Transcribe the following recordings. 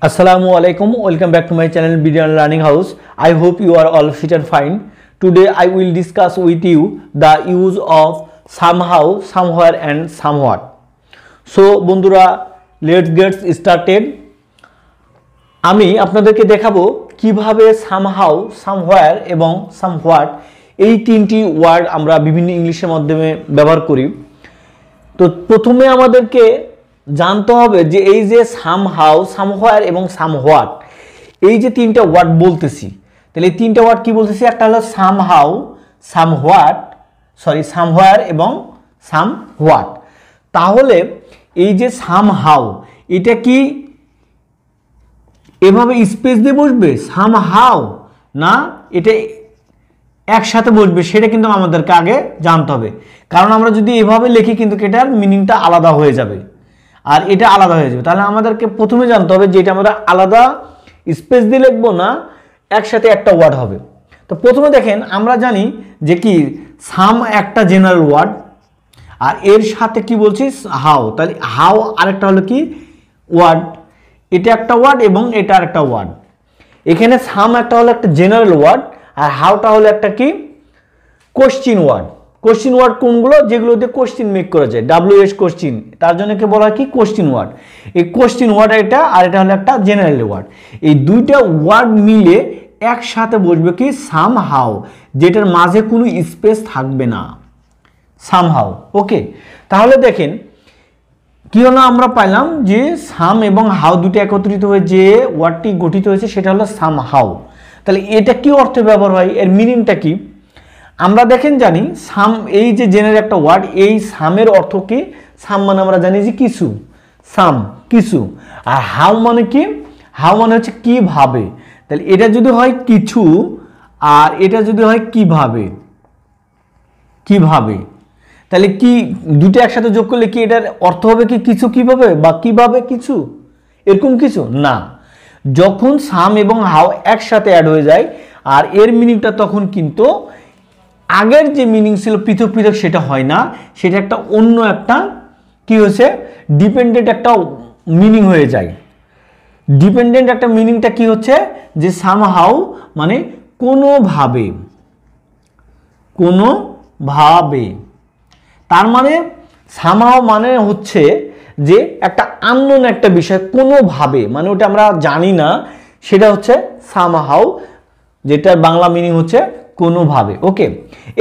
Assalamualaikum. Welcome back to my channel Video and Learning House. I hope you are all fit and fine. Today I will discuss with you the use of somehow, somewhere and somewhat. So বন্ধুরা, let's get started. আমি আপনাদেরকে দেখাবো কিভাবে somehow, somewhere এবং somewhat এই তিনটি word আমরা বিভিন্ন ইংলিশের মাধ্যমে ব্যবহার করি। তো প্রথমে আমাদেরকে জানতে হবে যে এই যে সামহাউ, সামহোয়ার এবং সামহোয়াট এই যে তিনটা ওয়ার্ড বলতেছি, তাহলে এই তিনটা ওয়ার্ড কি বলতেছি? একটা হলো সামহাউ, সামহোয়ার এবং সামহোয়াট। তাহলে এই যে সামহাউ, এটা কি এভাবে স্পেস দিয়ে বসবে সামহাউ, না এটা একসাথে বসবে? সেটা কিন্তু আমাদেরকে আগে জানতে হবে, কারণ আমরা যদি এভাবে লিখি কিন্তু এটার মিনিংটা আলাদা হয়ে যাবে আর এটা আলাদা হয়ে যাবে। তাহলে আমাদেরকে প্রথমে জানতে হবে যে এটা আমরা আলাদা স্পেস দিয়ে লিখবো না একসাথে একটা ওয়ার্ড হবে। তো প্রথমে দেখেন, আমরা জানি যে কি সাম একটা জেনারেল ওয়ার্ড আর এর সাথে কি বলছি হাউ, তাহলে হাউ আরেকটা হলো কি ওয়ার্ড, এটা একটা ওয়ার্ড এবং এটা আরেকটা ওয়ার্ড। এখানে সাম একটা হলো একটা জেনারেল ওয়ার্ড আর হাউটা হলো একটা কি কোশ্চিন ওয়ার্ড। কোশ্চিন ওয়ার্ড কোনগুলো? যেগুলোতে কোশ্চিন মেক করা যায়, WS কোশ্চিন, তার জন্য কি বলা হয় কি কোশ্চিন ওয়ার্ড। এই কোশ্চিন ওয়ার্ড এটা আর এটা হলো একটা জেনারেল ওয়ার্ড। এই দুইটা ওয়ার্ড মিলে একসাথে বসবে কি সামহাউ, যেটার মাঝে কোনো স্পেস থাকবে না, সামহাউ। ওকে, তাহলে দেখেন কি হলো, আমরা পাইলাম যে সাম এবং হাউ দুটো একত্রিত হয়ে যে ওয়ার্ডটি গঠিত হয়েছে সেটা হলো সামহাউ। তাহলে এটা কি অর্থে ব্যবহার হয়, এর মিনিংটা কি? আমরা দেখেন জানি সাম এই যে জেনারেল একটা ওয়ার্ড, এই সামের অর্থ কি? সাম মানে আমরা জানি যে কিছু, সাম কিছু। আর হাউ মানে কি? হাউ মানে হচ্ছে কিভাবে। তাহলে এটা যদি হয় কিছু আর এটা যদি হয় কিভাবে, কিভাবে, তাহলে কি দুটো একসাথে যোগ করলে কি এটার অর্থ হবে কি কিছু কিভাবে বা কিভাবে কিছু, এরকম কিছু না। যখন সাম এবং হাউ একসাথে অ্যাড হয়ে যায় আর এর মিনিংটা তখন কিন্তু আগের যে মিনিং ছিল পৃথক পৃথক সেটা হয় না, সেটা একটা অন্য একটা কি হয়েছে ডিপেন্ডেন্ট একটা মিনিং হয়ে যায়। ডিপেন্ডেন্ট একটা মিনিংটা কি হচ্ছে যে সামহাউ মানে কোনোভাবে, কোনোভাবে। তার মানে সামহাউ মানে হচ্ছে যে একটা আননোন একটা বিষয়, কোনোভাবে মানে ওটা আমরা জানি না, সেটা হচ্ছে সামহাউ, যেটার বাংলা মিনিং হচ্ছে কোনোভাবে। ওকে,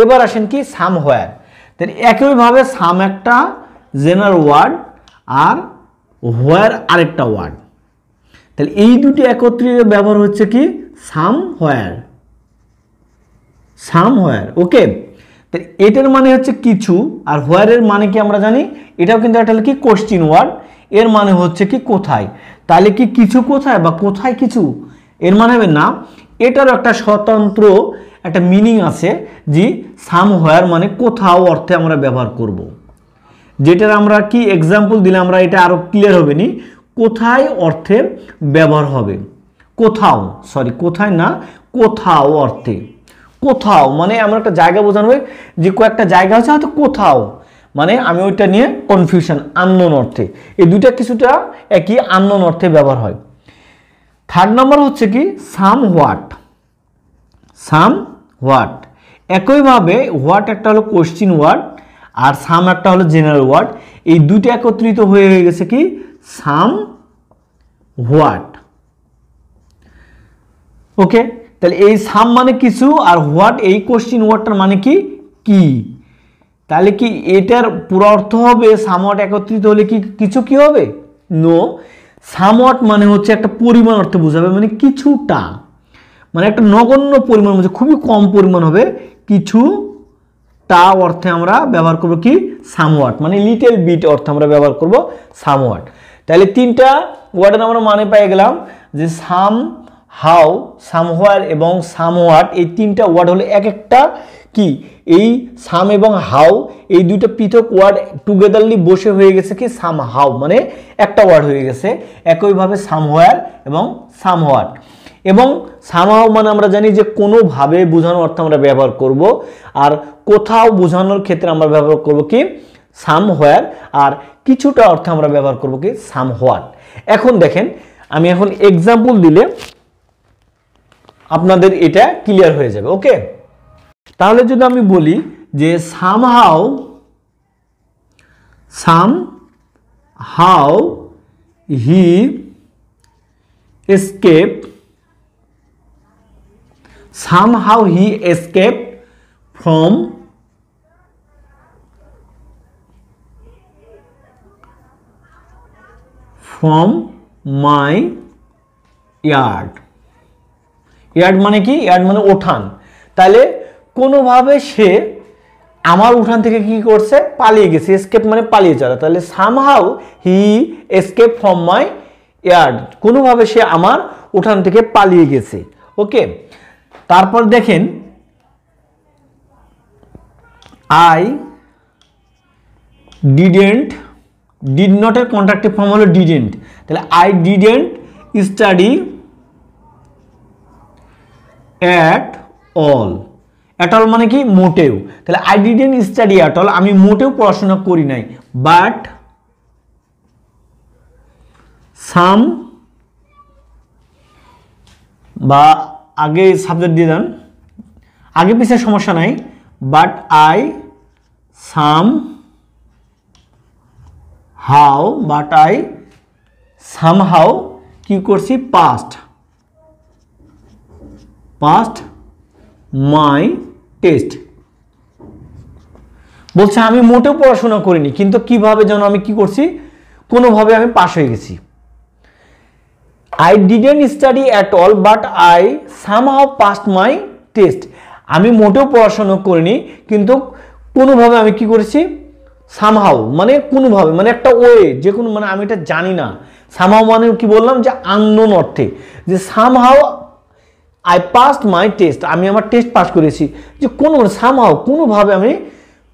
এবার আসেন কি সামহোয়ার। তাহলে একইভাবে সাম একটা জেনারেল ওয়ার্ড আর হোয়ার আরেকটা ওয়ার্ড, তাহলে এই দুটি একত্রিত ব্যবহার হচ্ছে কি সামহোয়ার, সামহোয়ার। ওকে, তাহলে এটার মানে হচ্ছে কিছু আর হোয়ারের মানে কি আমরা জানি, এটাও কিন্তু একটা কি কোশ্চিন ওয়ার্ড, এর মানে হচ্ছে কি কোথায়। তাহলে কি কিছু কোথায় বা কোথায় কিছু, এর মানে হবে না, এটারও একটা স্বতন্ত্র একটা মিনিং আছে যে সামহোয়ার মানে কোথাও অর্থে আমরা ব্যবহার করব, যেটার আমরা কি এক্সাম্পল দিলে আমরা এটা আরো ক্লিয়ার হবে নি, কোথায় অর্থে ব্যবহার হবে, কোথাও, সরি কোথায় না কোথাও অর্থে। কোথাও মানে আমরা একটা জায়গা বোঝানো হবে যে কয়েকটা জায়গা আছে হয়তো কোথাও, মানে আমি ওইটা নিয়ে কনফিউশন, আননোন অর্থে। এই দুইটা কিছুটা একই আননোন অর্থে ব্যবহার হয়। থার্ড নাম্বার হচ্ছে কি সামহোয়াট, সামহোয়াট। একইভাবে হোয়াট একটা হলো কোশ্চিন ওয়ার্ড আর সাম একটা হলো জেনারেল ওয়ার্ড, এই দুইটা একত্রিত হয়ে গেছে কি সামহোয়াট। ওকে, তাহলে এই সাম মানে কিছু আর হোয়াট এই কোশ্চিন ওয়ার্ডটার মানে কি কি, তাহলে কি এটার পুরো অর্থ হবে সামহোয়াট একত্রিত হলে কি কিছু কি হবে? নো, সামহোয়াট মানে হচ্ছে একটা পরিমাণ অর্থে বোঝাবে, মানে কিছুটা, মানে একটা নগণ্য পরিমাণ, মানে খুবই কম পরিমাণ হবে, কিছুটা অর্থে আমরা ব্যবহার করব কি সামহোয়াট, মানে লিটল বিট অর্থে আমরা ব্যবহার করব সামহোয়াট। তাহলে তিনটা ওয়ার্ডের আমরা মানে পেয়ে গেলাম যে সাম, হাউ, সামহোয়ার এবং সামহোয়াট, এই তিনটা ওয়ার্ড হলো এক একটা কি এই সাম এবং হাউ এই দুইটা পৃথক ওয়ার্ড টুগেদারলি বসে হয়ে গেছে কি সামহাউ, মানে একটা ওয়ার্ড হয়ে গেছে। একইভাবে সামহোয়ার এবং সামহোয়াট। এবং সামহাউ মানে আমরা জানি যে কোনোভাবে বোঝানোর অর্থে আমরা ব্যবহার করব, আর কোথাও বোঝানোর ক্ষেত্রে আমরা ব্যবহার করব কি সামহোয়ার, আর কিছুটা অর্থে আমরা ব্যবহার করব কি সামহোয়াট। এখন দেখেন আমি এখন এক্সাম্পল দিলে আপনাদের এটা ক্লিয়ার হয়ে যাবে। ওকে, তাহলে যদি আমি বলি যে somehow he escaped from my yard মানে কি? ইয়ার্ড মানে উঠান। তাহলে কোনোভাবে সে আমার উঠান থেকে কি করছে? পালিয়ে গেছে। এসকেপ মানে পালিয়ে যাওয়া। তাহলে somehow he escape from my yard, কোনোভাবে সে আমার উঠান থেকে পালিয়ে গেছে। ওকে, তারপর দেখেন আই ডিড নট এর কন্ট্রাক্টিভ ফর্ম হলো ডিডেন্ট। তাহলে I didn't study at all মানে কি? মোটেও। তাহলে I didn't study at all, আমি মোটেও পড়াশোনা করি নাই। বাট সাম বা আগে সাবজেক্ট দিয়ে দেন, আগে পিছিয়ে সমস্যা নাই। বাট আই সামহাউ কি করছি? পাস্ট মাই টেস্ট। বলছে আমি মোটেও পড়াশোনা করিনি, কিন্তু কিভাবে যেন আমি কি করছি? কোনোভাবে আমি পাস হয়ে গেছি। I didn't study at all but I somehow passed my test. আমি মোটেও পড়াশোনা করিনি, কিন্তু কোনোভাবে আমি কি করেছি? সামহাউ মানে কোনোভাবে, মানে একটা ওয়ে, যে কোনো, মানে আমি এটা জানি না। সামহাউ মানে কি বললাম? যে আননোন অর্থে, যে somehow I passed my test, আমি আমার টেস্ট পাস করেছি। যে কোনো সামহাউ কোনোভাবে আমি,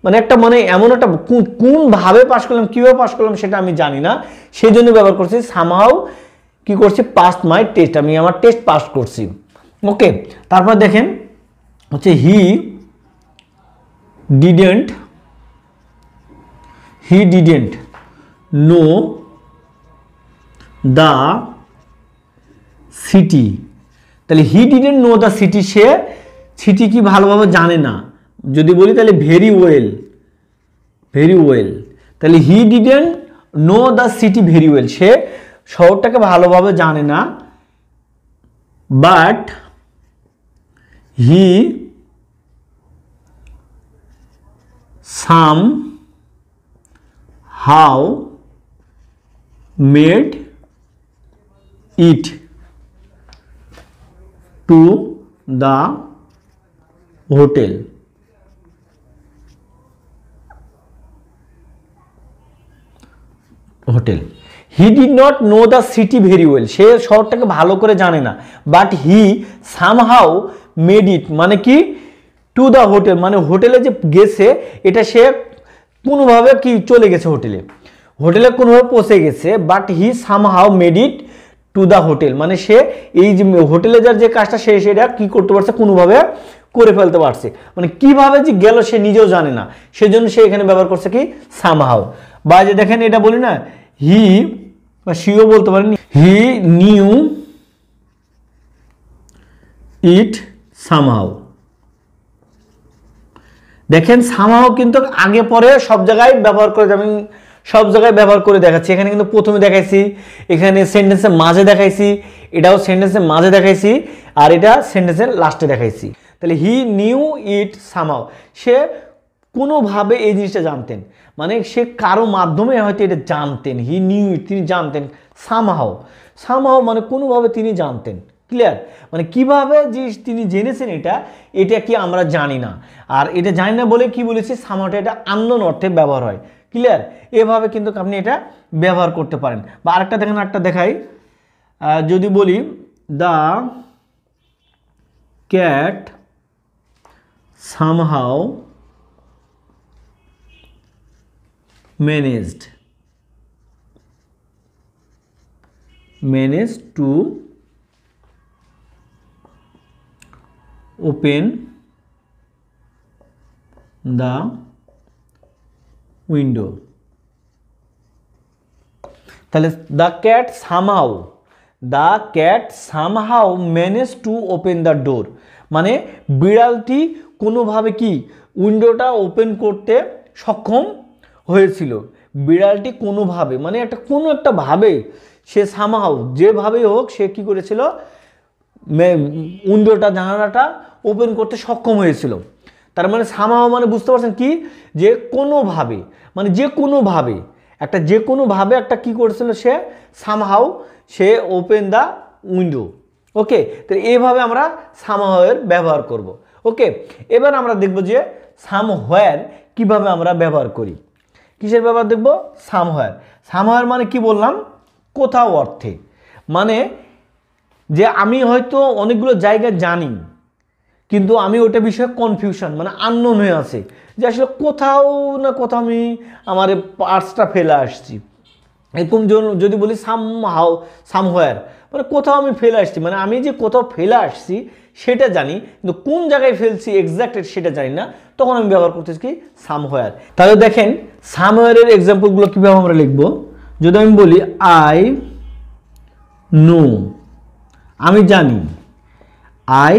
মানে একটা, মানে এমন একটা কোনভাবে পাস করলাম, কীভাবে পাস করলাম সেটা আমি জানি না, সেই জন্য ব্যবহার করছি সামহাউ কি করছি? পাস্ট মাই টেস্ট, আমি আমার টেস্ট পাস করছি। ওকে, তারপর দেখেন হচ্ছে he didn't know the city. তাহলে he didn't know the city, সে সিটি কি ভালোভাবে জানে না। যদি বলি তাহলে ভেরি ওয়েল। তাহলে he didn't know the city very well, সে শহরটাকে ভালোভাবে জানে না। But he somehow made it to the hotel. He did not know the city very well, সে শহরটাকে ভালো করে জানে না। But he somehow made it মানে কি? টু দ্য হোটেল, মানে হোটেলে যে গেছে এটা সে কোনোভাবে কি চলে গেছে, হোটেলে কোনোভাবে পৌঁছে গেছে। But he somehow made it to the hotel, মানে সে এই যে হোটেলে যার যে কাজটা সে সেটা কি করতে পারছে? কোনোভাবে করে ফেলতে পারছে। মানে কিভাবে যে গেল সে নিজেও জানে না, সেজন্য সে এখানে ব্যবহার করছে কি? সামহাউ। বা যে দেখেন এটা বলি না, হি বা সিও বলতে পারেন, হি নিউ ইট সামহাউ। দেখেন সামহাউ কিন্তু আগে পরে সব জায়গায় ব্যবহার করে, আমি সব জায়গায় ব্যবহার করে দেখাচ্ছি। এখানে কিন্তু প্রথমে দেখাইছি, এখানে সেন্টেন্সের মাঝে দেখাইছি, এটাও সেন্টেন্সের মাঝে দেখাইছি, আর এটা সেন্টেন্সের লাস্টে দেখাইছি। তাহলে হি নিউ ইট সামহাউ, সে কোনোভাবে এই জিনিসটা জানতেন, মানে সে কারো মাধ্যমে হয়তো এটা জানতেন। হি নিউ ইট, তিনি জানতেন। সামহাউ মানে কোনোভাবে তিনি জানতেন। ক্লিয়ার? মানে কিভাবে যে তিনি জেনেছেন এটা কি আমরা জানি না। আর এটা জানি না বলে কি বলেছি? সামহাউটা এটা আননোন অর্থে ব্যবহার হয়। ক্লিয়ার? এভাবে কিন্তু আপনি এটা ব্যবহার করতে পারেন। বা আরেকটা দেখেন, আরেকটা দেখাই। যদি বলি the cat somehow managed to open the window. তাহলে the cat somehow the cat somehow manage to open the door, মানে বিড়ালটি কোনোভাবে কি উইন্ডোটা ওপেন করতে সক্ষম হয়েছিল। বিড়ালটি কোনোভাবে মানে কোনো একটা ভাবে সে সামহাউ যেভাবেই হোক সে কি করেছিল, উইন্ডোটা জানালাটা ওপেন করতে সক্ষম হয়েছিল। তার মানে সামহাউ মানে বুঝতে পারছেন কি, যে কোনোভাবে মানে যে কোনোভাবে একটা কি করেছিল সে, সামহাউ সে ওপেন দ্য উইন্ডো। ওকে, তো এইভাবে আমরা সামহাউ এর ব্যবহার করব। ওকে, এবার আমরা দেখব যে সামহোয়ার কিভাবে আমরা ব্যবহার করি। কিসের ব্যবহার দেখব? সামহোয়ার। সামহোয়ার মানে কি বললাম? কোথাও অর্থে, মানে যে আমি হয়তো অনেকগুলো জায়গা জানি কিন্তু আমি ওটা বিষয়ে কনফিউশন মানে আননোন হয়ে আছে, যে আসলে কোথাও না কোথাও আমি আমার পার্টসটা ফেলে আসছি। এরকম যদি বলি সামহোয়ার মানে কোথাও আমি ফেলে আসছি, মানে আমি যে কোথাও ফেলে আসছি সেটা জানি কিন্তু কোন জায়গায় ফেলছি এক্স্যাক্ট সেটা জানি না, তখন আমি ব্যবহার করতেছি কি সামহোয়ার। তাহলে দেখেন সামহোয়ারের এক্সাম্পলগুলো কীভাবে আমরা লিখব। যদি আমি বলি আই নো, আমি জানি, I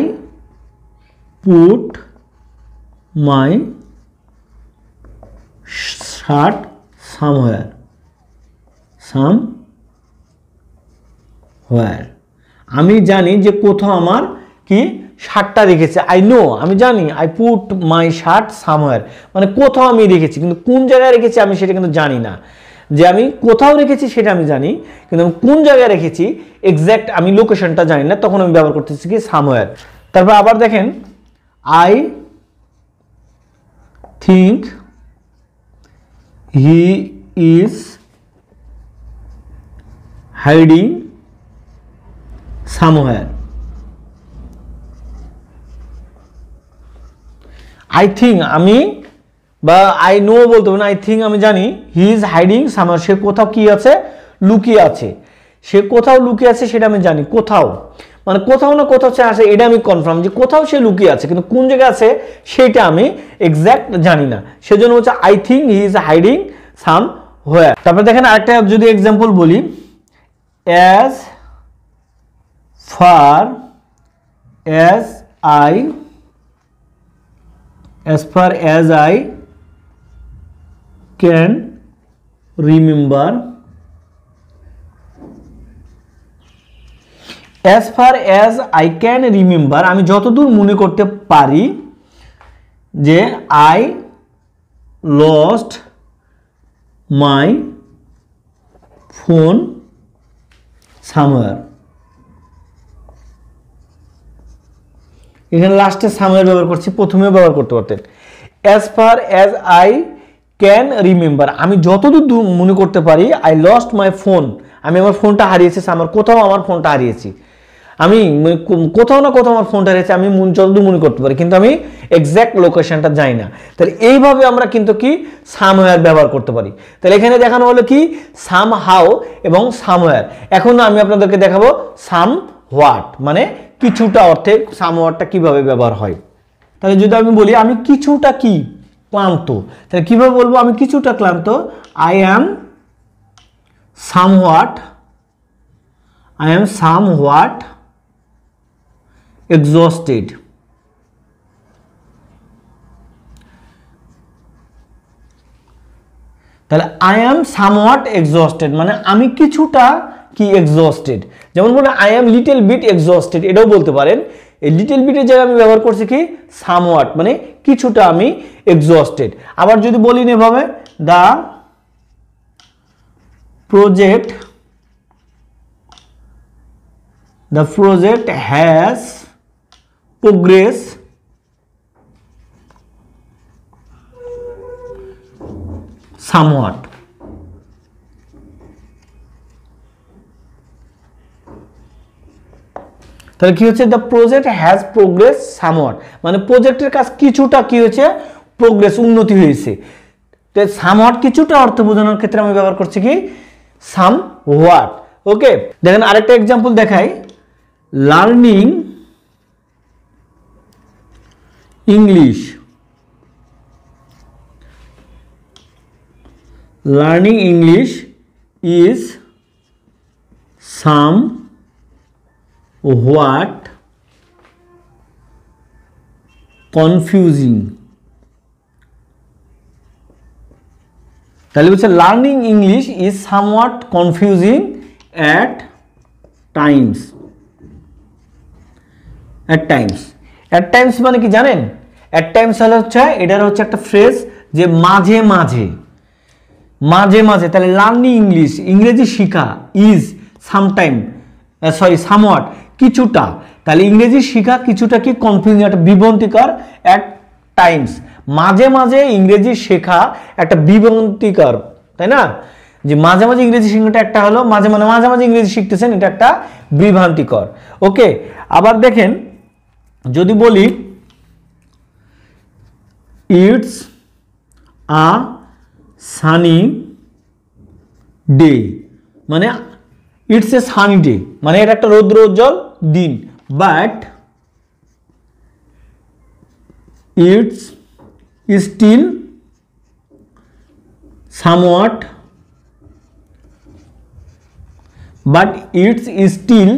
put my shirt somewhere, আমি জানি যে কোথাও আমার কি শার্টটা রেখেছে। আই নো, আমি জানি, I put my shirt somewhere, মানে কোথাও আমি রেখেছি কিন্তু কোন জায়গায় রেখেছি আমি সেটা কিন্তু জানি না। যে আমি কোথাও রেখেছি সেটা আমি জানি কিন্তু আমি কোন জায়গায় রেখেছি এক্স্যাক্ট আমি লোকেশনটা জানি না, তখন আমি ব্যবহার করতেছি কি সামহোয়ার। তারপর আবার দেখেন I think he is hiding somewhere, I think আমি বা আই নো বলতে হবে না, আই থিঙ্ক আমি জানি, হি ইজ হাইডিং সামহোয়ার সে কোথাও কি আছে, লুকিয়ে আছে। সে কোথাও লুকিয়ে আছে সেটা আমি জানি, কোথাও মানে কোথাও না কোথাও সে আছে এটা আমি কনফার্ম যে কোথাও সে লুকিয়ে আছে, কিন্তু কোন জায়গায় আছে সেটা আমি এক্স্যাক্ট জানি না, সেজন্য হচ্ছে I think he is hiding somewhere. তারপর দেখেন আরেকটা যদি এক্সাম্পল বলি, as far as I can remember, as far as I can remember আমি যতদূর মনে করতে পারি যে I lost my phone somewhere, এখানে লাস্টে সামহার ব্যবহার করছি, প্রথমেও ব্যবহার করতে পারতেন। as far as I can remember আমি যতদূর মনে করতে পারি, I lost my phone আমি আমার ফোনটা হারিয়েছি, আমার কোথাও আমার ফোনটা হারিয়েছি, আমি কোথাও না কোথাও আমার ফোনটা হারিয়েছি আমি যতদূর মনে করতে পারি কিন্তু আমি এক্স্যাক্ট লোকেশনটা জানি না। তাহলে এইভাবে আমরা কিন্তু কি সামহার ব্যবহার করতে পারি। তাহলে এখানে দেখানো হলো কি সামহাউ এবং সামহার। এখন আমি আপনাদেরকে দেখাবো সামহোয়াট, মানে কিছুটা অর্থে সামহোয়াটটা কিভাবে ব্যবহার হয়। তাহলে যদি আমি বলি আমি কিছুটা কি ক্লান্ত, তাহলে কিভাবে বলবো আমি কিছুটা ক্লান্ত, আই অ্যাম somewhat exhausted, তাহলে আই অ্যাম সামওয়াট এক্সস্টেড মানে আমি কিছুটা কি এক্সস্টেড। যেমন বলে I am little bit exhausted, এটাও বলতে পারেন। এই লিটল বিটের জায়গায় আমি ব্যবহার করছি কি সামওয়াট, মানে কিছুটা আমি এক্সস্টেড। আবার যদি বলি এভাবে the project has progress somewhat, তাহলে কি হচ্ছে the project has progress somewhat মানে প্রজেক্টের কাজ কিছুটা কি হয়েছে প্রোগ্রেস উন্নতি হয়েছে। তো সামওয়াট কিছুটা অর্থ বোঝানোর ক্ষেত্রে আমি ব্যবহার করছি কি সামওয়াট। ওকে, দেখেন আরেকটা এক্সাম্পল দেখাই, learning English is somewhat what confusing, তাহলে বলছে learning English is somewhat confusing at Times. At Times, at Times মানে কি জানেন? অ্যাট টাইমস হলে হচ্ছে এটার হচ্ছে একটা ফ্রেজ যে মাঝে মাঝে, মাঝে মাঝে। তাহলে লার্নিং ইংলিশ, ইংরেজি শিখা, ইজ সামটাইম, সরি সামওয়াট, কিছুটা। তাহলে ইংরেজি শিখা কিছুটা কি কনফিউজিং, একটা বিভ্রান্তিকর। অ্যাট টাইমস মাঝে মাঝে ইংরেজি শেখা একটা বিভ্রান্তিকর, তাই না? যে মাঝে মাঝে ইংরেজি শেখাটা একটা হলো, মাঝে মাঝে মাঝে মাঝে ইংরেজি শিখতেছেন, এটা একটা বিভ্রান্তিকর। ওকে, আবার দেখেন যদি বলি ইটস আ সানি ডে, মানে ইটস এ সানি ডে মানে এটা একটা রৌদ্র উজ্জ্বল দিন, but it's still somewhat, but it's still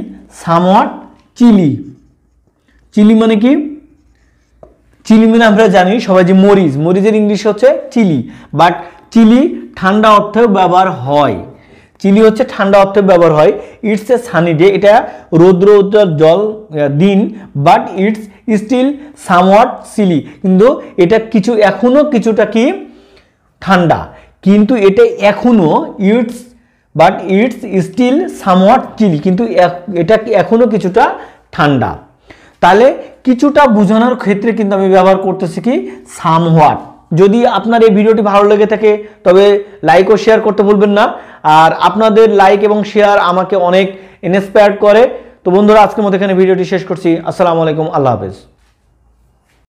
somewhat chilly. Chilly মানে কি? চিলি মানে আমরা জানি সবাই যে মরিচ, মরিচের ইংলিশ হচ্ছে চিলি, বাট চিলি ঠান্ডা অর্থেও ব্যবহার হয়, চিলি হচ্ছে ঠান্ডা অর্থে ব্যবহার হয়। ইটস এ সানি ডে, এটা রৌদ্র উজ্জ্বল জল দিন, but it's still somewhat chilly, কিন্তু এটা কিছু এখনো কিছুটা কি ঠান্ডা, কিন্তু এটা এখনো it's, but it's still somewhat chilly, কিন্তু এটা এখনো কিছুটা ঠান্ডা। তাহলে কিছুটা বোঝানোর ক্ষেত্রে কিন্তু আমি ব্যবহার করতেছি কি সামহোয়াট। যদি আপনার এই ভিডিওটি ভালো লেগে থাকে তবে লাইক ও শেয়ার করতে ভুলবেন না, আর আপনাদের লাইক এবং শেয়ার আমাকে অনেক ইন্সপায়ার করে। তো বন্ধুরা, আজকের মতো এখানে ভিডিওটি শেষ করছি। আসসালামু আলাইকুম, আল্লাহ হাফেজ।